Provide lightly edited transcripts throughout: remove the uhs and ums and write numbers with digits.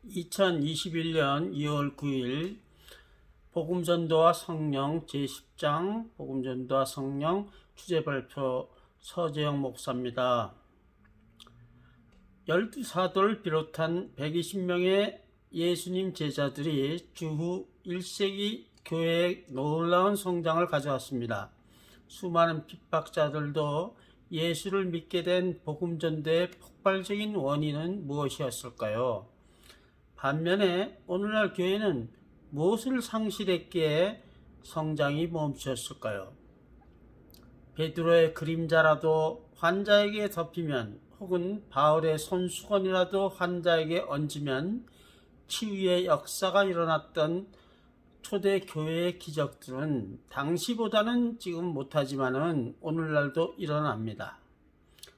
2021년 2월 9일 복음전도와 성령 제10장 복음전도와 성령 주제발표 서재영 목사입니다. 12사도를 비롯한 120명의 예수님 제자들이 주후 1세기 교회에 놀라운 성장을 가져왔습니다. 수많은 핍박자들도 예수를 믿게 된 복음전도의 폭발적인 원인은 무엇이었을까요? 반면에 오늘날 교회는 무엇을 상실했기에 성장이 멈췄을까요? 베드로의 그림자라도 환자에게 덮이면 혹은 바울의 손수건이라도 환자에게 얹으면 치유의 역사가 일어났던 초대 교회의 기적들은 당시보다는 지금 못하지만은 오늘날도 일어납니다.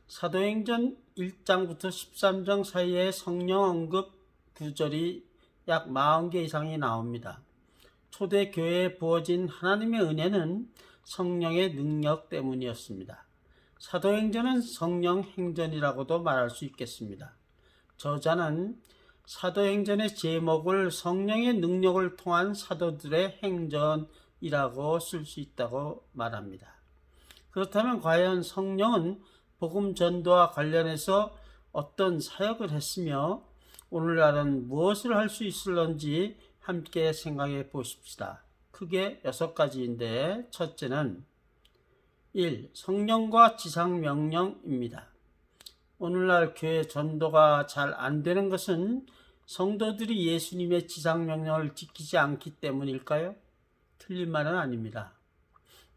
사도행전 1장부터 13장 사이에 성령 언급 구절이 약 40개 이상이 나옵니다. 초대 교회에 부어진 하나님의 은혜는 성령의 능력 때문이었습니다. 사도행전은 성령 행전이라고도 말할 수 있겠습니다. 저자는 사도행전의 제목을 성령의 능력을 통한 사도들의 행전이라고 쓸 수 있다고 말합니다. 그렇다면 과연 성령은 복음 전도와 관련해서 어떤 사역을 했으며 오늘날은 무엇을 할 수 있을런지 함께 생각해 보십시다. 크게 6가지인데 첫째는 1. 성령과 지상명령입니다. 오늘날 교회 전도가 잘 안되는 것은 성도들이 예수님의 지상명령을 지키지 않기 때문일까요? 틀린 말은 아닙니다.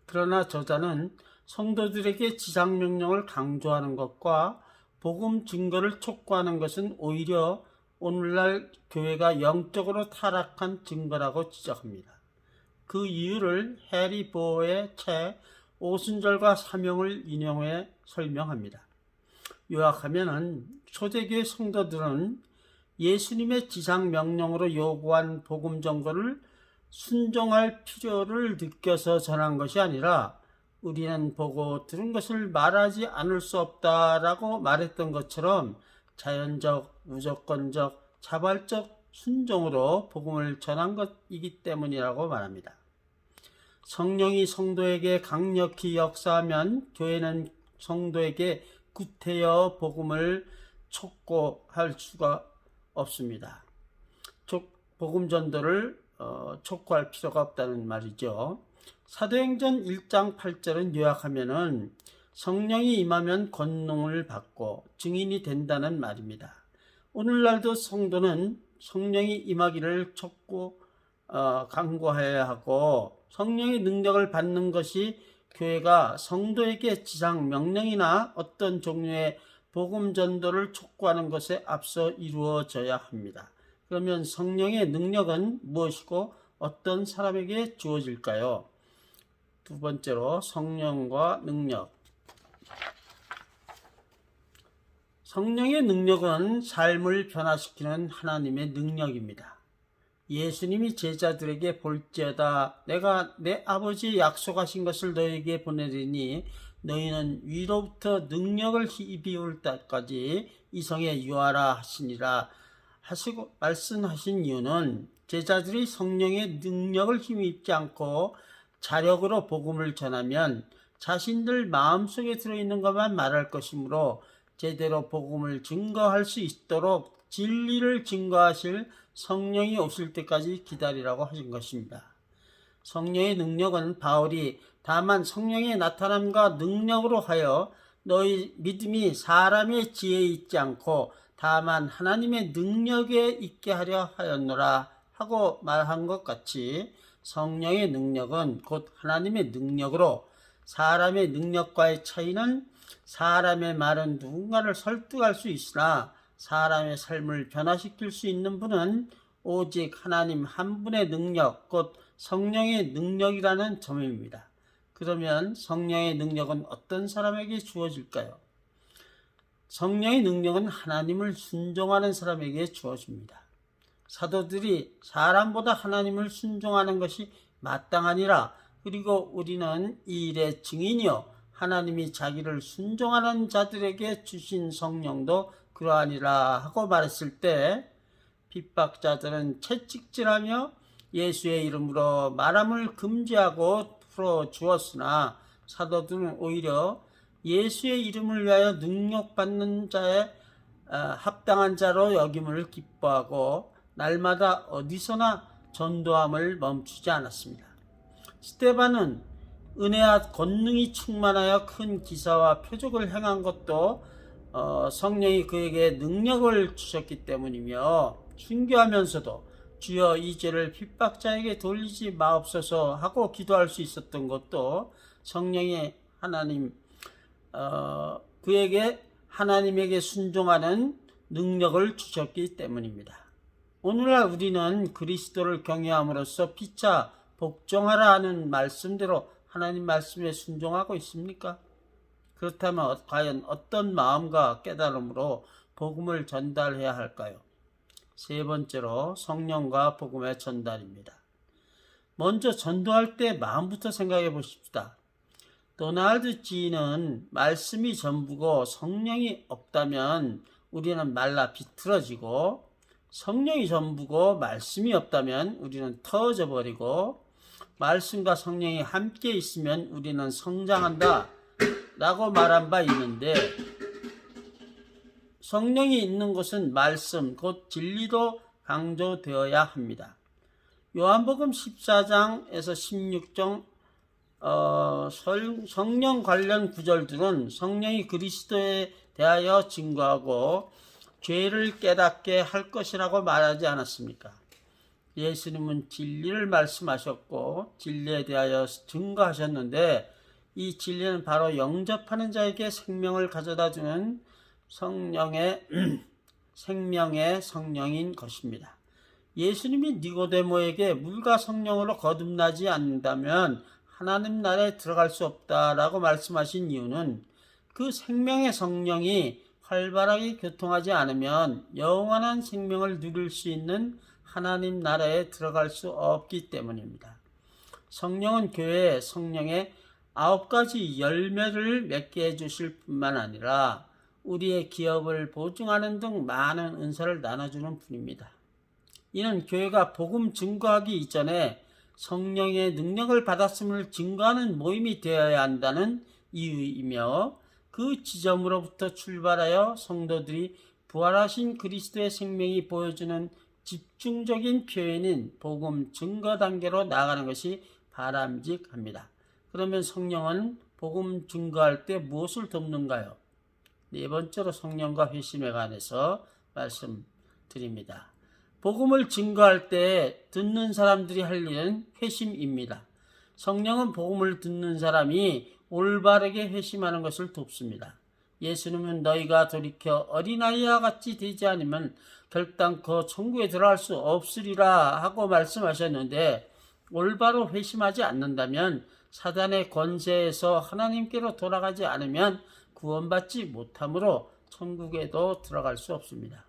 그러나 저자는 성도들에게 지상명령을 강조하는 것과 복음 증거를 촉구하는 것은 오히려 오늘날 교회가 영적으로 타락한 증거라고 지적합니다. 그 이유를 해리 보어의 책 오순절과 사명을 인용해 설명합니다. 요약하면은 초대교회 성도들은 예수님의 지상명령으로 요구한 복음 정보를 순종할 필요를 느껴서 전한 것이 아니라 우리는 보고 들은 것을 말하지 않을 수 없다라고 말했던 것처럼 자연적, 무조건적, 자발적 순종으로 복음을 전한 것이기 때문이라고 말합니다. 성령이 성도에게 강력히 역사하면 교회는 성도에게 구태여 복음을 촉구할 수가 없습니다. 복음 전도를 촉구할 필요가 없다는 말이죠. 사도행전 1장 8절은 요약하면은 성령이 임하면 권능을 받고 증인이 된다는 말입니다. 오늘날도 성도는 성령이 임하기를 간구해야 하고 성령의 능력을 받는 것이 교회가 성도에게 지상 명령이나 어떤 종류의 복음 전도를 촉구하는 것에 앞서 이루어져야 합니다. 그러면 성령의 능력은 무엇이고 어떤 사람에게 주어질까요? 두 번째로 성령과 능력. 성령의 능력은 삶을 변화시키는 하나님의 능력입니다. 예수님이 제자들에게 볼지어다 내가 내 아버지 약속하신 것을 너희에게 보내리니 너희는 위로부터 능력을 입을 때까지 이 성에 유하라 하시니라 하시고 말씀하신 이유는 제자들이 성령의 능력을 힘입지 않고 자력으로 복음을 전하면 자신들 마음속에 들어있는 것만 말할 것이므로 제대로 복음을 증거할 수 있도록 진리를 증거하실 성령이 오실 때까지 기다리라고 하신 것입니다. 성령의 능력은 바울이 다만 성령의 나타남과 능력으로 하여 너희 믿음이 사람의 지혜에 있지 않고 다만 하나님의 능력에 있게 하려 하였노라 하고 말한 것 같이 성령의 능력은 곧 하나님의 능력으로 사람의 능력과의 차이는 사람의 말은 누군가를 설득할 수 있으나 사람의 삶을 변화시킬 수 있는 분은 오직 하나님 한 분의 능력, 곧 성령의 능력이라는 점입니다. 그러면 성령의 능력은 어떤 사람에게 주어질까요? 성령의 능력은 하나님을 순종하는 사람에게 주어집니다. 사도들이 사람보다 하나님을 순종하는 것이 마땅하니라. 그리고 우리는 이 일의 증인이요 하나님이 자기를 순종하는 자들에게 주신 성령도 그러하니라 하고 말했을 때 핍박자들은 채찍질하며 예수의 이름으로 말함을 금지하고 풀어주었으나 사도들은 오히려 예수의 이름을 위하여 능력받는 자에 합당한 자로 여김을 기뻐하고 날마다 어디서나 전도함을 멈추지 않았습니다. 스데반은 은혜와 권능이 충만하여 큰 기사와 표적을 행한 것도 성령이 그에게 능력을 주셨기 때문이며, 순교하면서도 주여 이 죄를 핍박자에게 돌리지 마옵소서 하고 기도할 수 있었던 것도 성령이 그에게 하나님에게 순종하는 능력을 주셨기 때문입니다. 오늘날 우리는 그리스도를 경외함으로써 피차 복종하라 하는 말씀대로 하나님 말씀에 순종하고 있습니까? 그렇다면 과연 어떤 마음과 깨달음으로 복음을 전달해야 할까요? 세 번째로 성령과 복음의 전달입니다. 먼저 전도할 때 마음부터 생각해 보십시다. 도널드 지인은 말씀이 전부고 성령이 없다면 우리는 말라 비틀어지고, 성령이 전부고 말씀이 없다면 우리는 터져 버리고, 말씀과 성령이 함께 있으면 우리는 성장한다 라고 말한 바 있는데, 성령이 있는 곳은 말씀, 곧 진리도 강조되어야 합니다. 요한복음 14장에서 16장 성령 관련 구절들은 성령이 그리스도에 대하여 증거하고 죄를 깨닫게 할 것이라고 말하지 않았습니까? 예수님은 진리를 말씀하셨고 진리에 대하여 증거하셨는데, 이 진리는 바로 영접하는 자에게 생명을 가져다 주는 생명의 성령인 것입니다. 예수님이 니고데모에게 물과 성령으로 거듭나지 않는다면 하나님 나라에 들어갈 수 없다라고 말씀하신 이유는, 그 생명의 성령이 활발하게 교통하지 않으면 영원한 생명을 누릴 수 있는 하나님 나라에 들어갈 수 없기 때문입니다. 성령은 교회에 성령의 9가지 열매를 맺게 해주실 뿐만 아니라 우리의 기업을 보증하는 등 많은 은사를 나눠주는 분입니다. 이는 교회가 복음 증거하기 이전에 성령의 능력을 받았음을 증거하는 모임이 되어야 한다는 이유이며, 그 지점으로부터 출발하여 성도들이 부활하신 그리스도의 생명이 보여주는 집중적인 표현인 복음 증거 단계로 나아가는 것이 바람직합니다. 그러면 성령은 복음 증거할 때 무엇을 돕는가요? 네 번째로 성령과 회심에 관해서 말씀드립니다. 복음을 증거할 때 듣는 사람들이 할 일은 회심입니다. 성령은 복음을 듣는 사람이 올바르게 회심하는 것을 돕습니다. 예수님은 너희가 돌이켜 어린아이와 같이 되지 않으면 결단코 천국에 들어갈 수 없으리라 하고 말씀하셨는데, 올바로 회심하지 않는다면 사단의 권세에서 하나님께로 돌아가지 않으면 구원받지 못하므로 천국에도 들어갈 수 없습니다.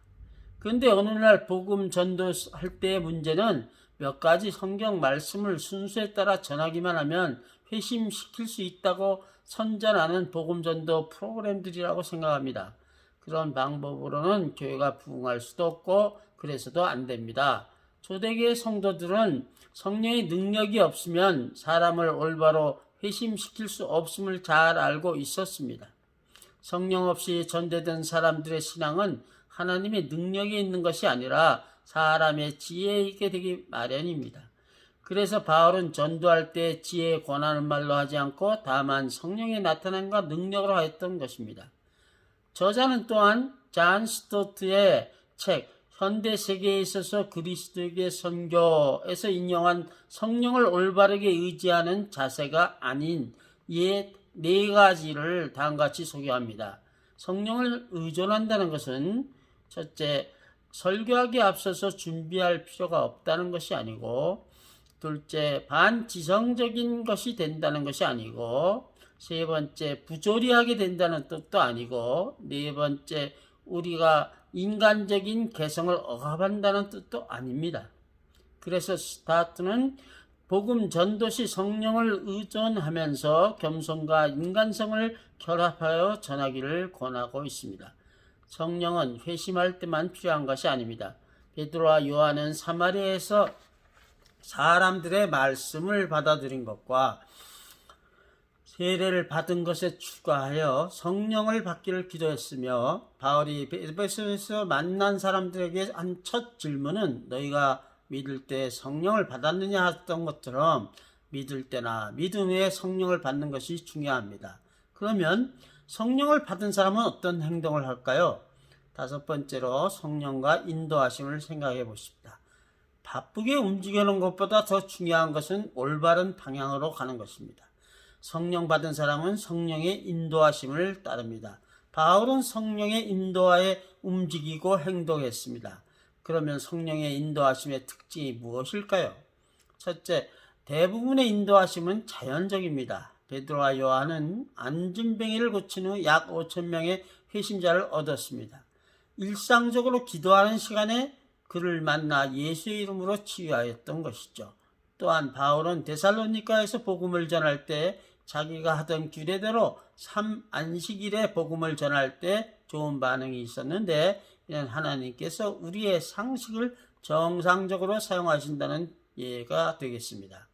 그런데 오늘날 복음 전도할 때의 문제는 몇 가지 성경 말씀을 순서에 따라 전하기만 하면 회심시킬 수 있다고 선전하는 복음 전도 프로그램들이라고 생각합니다. 그런 방법으로는 교회가 부흥할 수도 없고 그래서도 안 됩니다. 초대교회 성도들은 성령의 능력이 없으면 사람을 올바로 회심시킬 수 없음을 잘 알고 있었습니다. 성령 없이 전되던 사람들의 신앙은 하나님의 능력이 있는 것이 아니라 사람의 지혜에 있게 되기 마련입니다. 그래서 바울은 전도할 때 지혜의 권하는 말로 하지 않고 다만 성령의 나타남과 능력으로 하였던 것입니다. 저자는 또한 잔 스토트의 책 현대 세계에 있어서 그리스도에게 선교에서 인용한 성령을 올바르게 의지하는 자세가 아닌 옛 4가지를 다음같이 소개합니다. 성령을 의존한다는 것은 첫째, 설교하기에 앞서서 준비할 필요가 없다는 것이 아니고, 둘째, 반지성적인 것이 된다는 것이 아니고, 세 번째, 부조리하게 된다는 뜻도 아니고, 네 번째, 우리가 인간적인 개성을 억압한다는 뜻도 아닙니다. 그래서 스타트는 복음 전도시 성령을 의존하면서 겸손과 인간성을 결합하여 전하기를 권하고 있습니다. 성령은 회심할 때만 필요한 것이 아닙니다. 베드로와 요한은 사마리아에서 사람들의 말씀을 받아들인 것과 세례를 받은 것에 추가하여 성령을 받기를 기도했으며, 바울이 에베소에서 만난 사람들에게 한 첫 질문은 너희가 믿을 때 성령을 받았느냐 했던 것처럼 믿을 때나 믿음 후에 성령을 받는 것이 중요합니다. 그러면 성령을 받은 사람은 어떤 행동을 할까요? 다섯 번째로 성령과 인도하심을 생각해 보십시다. 바쁘게 움직이는 것보다 더 중요한 것은 올바른 방향으로 가는 것입니다. 성령 받은 사람은 성령의 인도하심을 따릅니다. 바울은 성령의 인도하에 움직이고 행동했습니다. 그러면 성령의 인도하심의 특징이 무엇일까요? 첫째, 대부분의 인도하심은 자연적입니다. 베드로와 요한은 안진뱅이를 고친 후 약 5,000명의 회심자를 얻었습니다. 일상적으로 기도하는 시간에 그를 만나 예수의 이름으로 치유하였던 것이죠. 또한 바울은 데살로니가에서 복음을 전할 때 자기가 하던 규례대로 3안식일에 복음을 전할 때 좋은 반응이 있었는데, 이는 하나님께서 우리의 상식을 정상적으로 사용하신다는 예가 되겠습니다.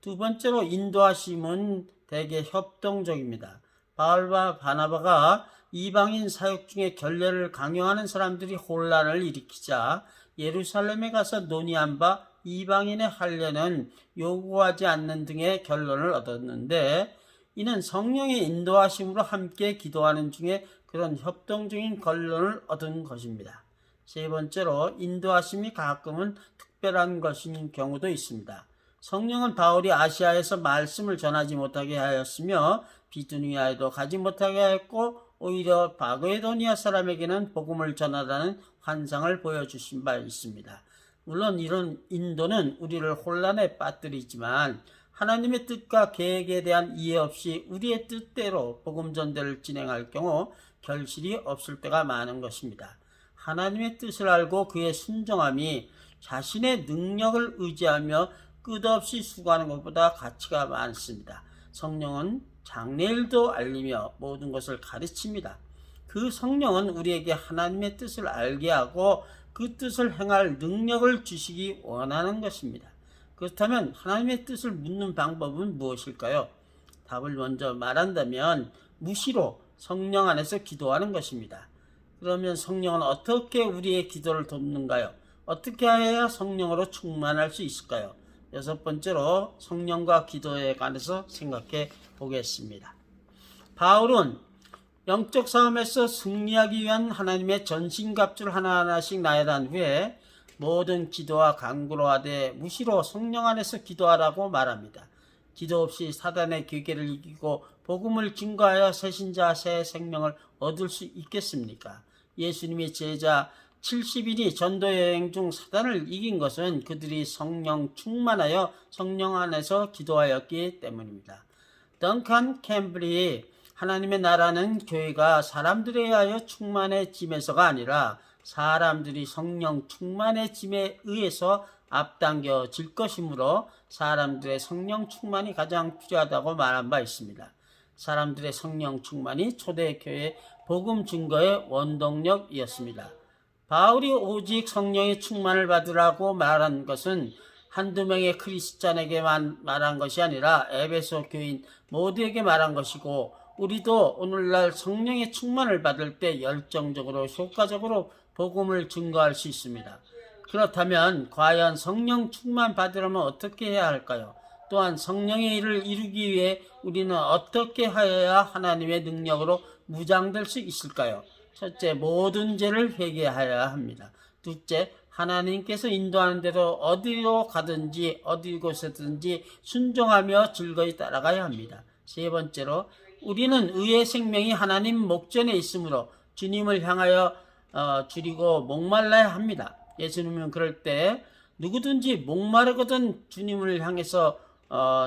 두 번째로 인도하심은 대개 협동적입니다. 바울과 바나바가 이방인 사역 중에 결례를 강요하는 사람들이 혼란을 일으키자 예루살렘에 가서 논의한 바 이방인의 할례는 요구하지 않는 등의 결론을 얻었는데, 이는 성령의 인도하심으로 함께 기도하는 중에 그런 협동적인 결론을 얻은 것입니다. 세 번째로 인도하심이 가끔은 특별한 것인 경우도 있습니다. 성령은 바울이 아시아에서 말씀을 전하지 못하게 하였으며 비두니아에도 가지 못하게 하였고, 오히려 마게도니아 사람에게는 복음을 전하라는 환상을 보여주신 바 있습니다. 물론 이런 인도는 우리를 혼란에 빠뜨리지만 하나님의 뜻과 계획에 대한 이해 없이 우리의 뜻대로 복음 전도를 진행할 경우 결실이 없을 때가 많은 것입니다. 하나님의 뜻을 알고 그에 순종함이 자신의 능력을 의지하며 끝없이 수고하는 것보다 가치가 많습니다. 성령은 장래일도 알리며 모든 것을 가르칩니다. 그 성령은 우리에게 하나님의 뜻을 알게 하고 그 뜻을 행할 능력을 주시기 원하는 것입니다. 그렇다면 하나님의 뜻을 묻는 방법은 무엇일까요? 답을 먼저 말한다면 무시로 성령 안에서 기도하는 것입니다. 그러면 성령은 어떻게 우리의 기도를 돕는가요? 어떻게 해야 성령으로 충만할 수 있을까요? 여섯 번째로 성령과 기도에 관해서 생각해 보겠습니다. 바울은 영적 싸움에서 승리하기 위한 하나님의 전신갑주를 하나하나씩 나열한 후에 모든 기도와 간구로 하되 무시로 성령 안에서 기도하라고 말합니다. 기도 없이 사단의 괴계를 이기고 복음을 증거하여 새 신자 새 생명을 얻을 수 있겠습니까? 예수님의 제자 70인이 전도 여행 중 사단을 이긴 것은 그들이 성령 충만하여 성령 안에서 기도하였기 때문입니다. 덩컨 캠블이 하나님의 나라는 교회가 사람들에 의하여 충만해짐에서가 아니라 사람들이 성령 충만해짐에 의해서 앞당겨질 것이므로 사람들의 성령 충만이 가장 필요하다고 말한 바 있습니다. 사람들의 성령 충만이 초대교회 복음 증거의 원동력이었습니다. 바울이 오직 성령의 충만을 받으라고 말한 것은 한두 명의 크리스찬에게만 말한 것이 아니라 에베소 교인 모두에게 말한 것이고, 우리도 오늘날 성령의 충만을 받을 때 열정적으로 효과적으로 복음을 증거할 수 있습니다. 그렇다면 과연 성령 충만 받으려면 어떻게 해야 할까요? 또한 성령의 일을 이루기 위해 우리는 어떻게 하여야 하나님의 능력으로 무장될 수 있을까요? 첫째, 모든 죄를 회개하여야 합니다. 둘째, 하나님께서 인도하는 대로 어디로 가든지 어디 곳에든지 순종하며 즐거이 따라가야 합니다. 세 번째로, 우리는 의의 생명이 하나님 목전에 있으므로 주님을 향하여 줄이고 목말라야 합니다. 예수님은 그럴 때 누구든지 목마르거든 주님을 향해서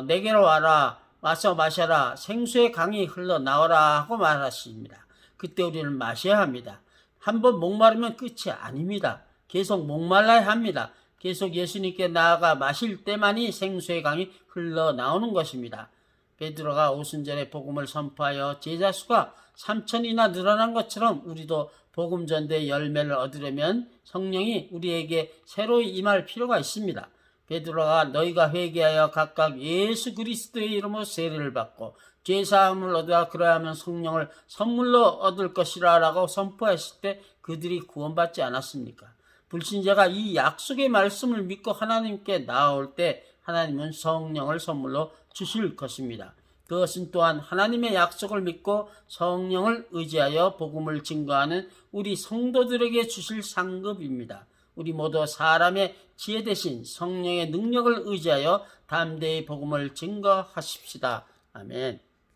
내게로 와라, 와서 마셔라, 생수의 강이 흘러나오라 하고 말하십니다. 그때 우리는 마셔야 합니다. 한번 목마르면 끝이 아닙니다. 계속 목말라야 합니다. 계속 예수님께 나아가 마실 때만이 생수의 강이 흘러나오는 것입니다. 베드로가 오순절에 복음을 선포하여 제자 수가 3,000이나 늘어난 것처럼 우리도 복음 전도의 열매를 얻으려면 성령이 우리에게 새로 임할 필요가 있습니다. 베드로가 너희가 회개하여 각각 예수 그리스도의 이름으로 세례를 받고 죄사함을 얻어 그러하면 성령을 선물로 얻을 것이라 라고 선포했을 때 그들이 구원받지 않았습니까? 불신자가 이 약속의 말씀을 믿고 하나님께 나아올 때 하나님은 성령을 선물로 주실 것입니다. 그것은 또한 하나님의 약속을 믿고 성령을 의지하여 복음을 증거하는 우리 성도들에게 주실 상급입니다. 우리 모두 사람의 지혜 대신 성령의 능력을 의지하여 담대히 복음을 증거하십시다. 아멘.